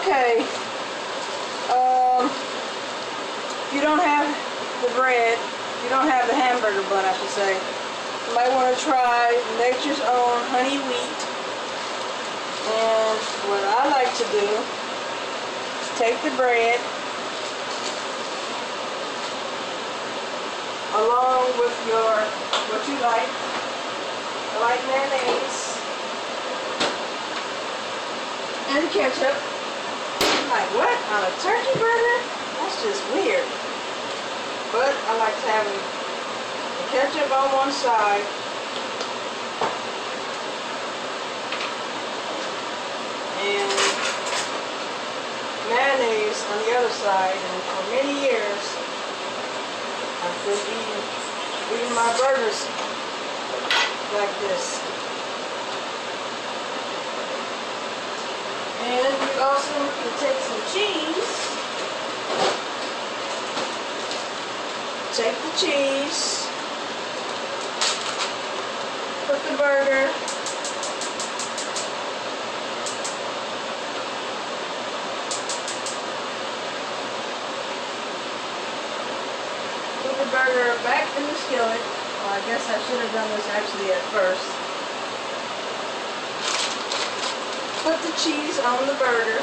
Okay. If you don't have the bread, you don't have the hamburger bun, I should say, you might want to try Nature's Own honey wheat. And what I like to do is take the bread along with what you like. I like mayonnaise and ketchup. I'm like, what? On a turkey burger? That's just weird. But I like to have the ketchup on one side and mayonnaise on the other side. And for many years, I've been eating my burgers like this. And you also can take some cheese. Take the cheese, put the burger, back in the skillet. Well, I guess I should have done this actually at first. Put the cheese on the burger.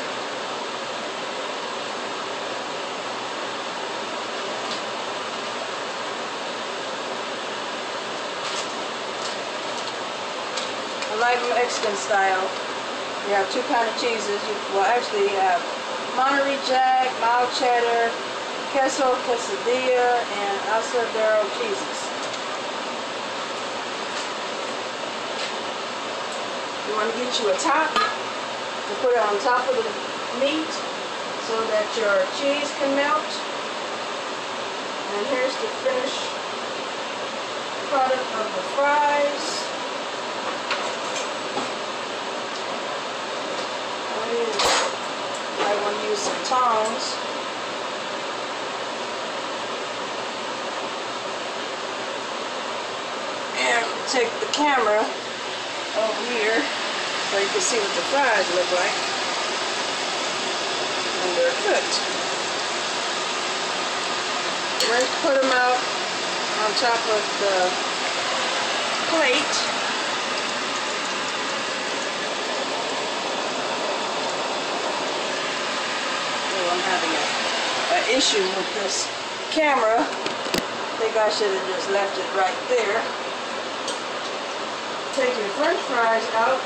Like Mexican style, you have two kinds of cheeses. Well, actually, you have Monterey Jack, mild cheddar, queso, quesadilla, and asadero cheeses. You want to get you a top and put it on top of the meat so that your cheese can melt. And here's the finished product of the fries. I want to use some tongs. And take the camera over here so you can see what the fries look like when they're cooked. We're going to put them out on top of the plate. I'm having an issue with this camera. I think I should have just left it right there. Take your French fries out.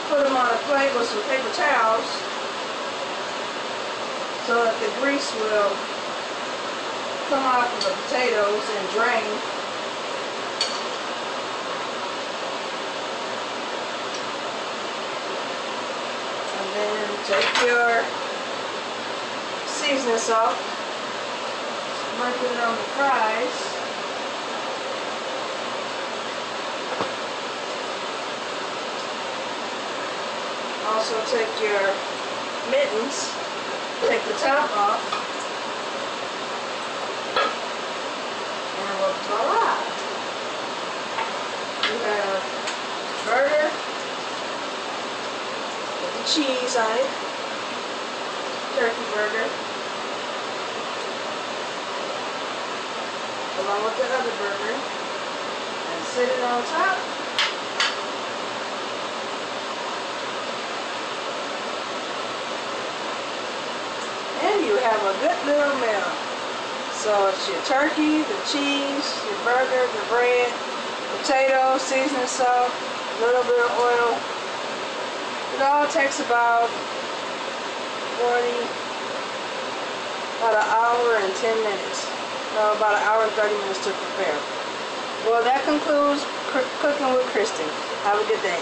Put them on a plate with some paper towels so that the grease will come off of the potatoes and drain. Then take your seasoning salt, sprinkle it on the fries. Also take your mittens, take the top off, and voila! You have burger. Cheese on it, turkey burger, along with the other burger, and sit it on top. And you have a good little meal. So it's your turkey, the cheese, your burger, the bread, potatoes, seasoning salt, a little bit of oil. It all takes about an hour and 10 minutes. No, about an hour and 30 minutes to prepare. Well, that concludes Cooking with Kristen. Have a good day.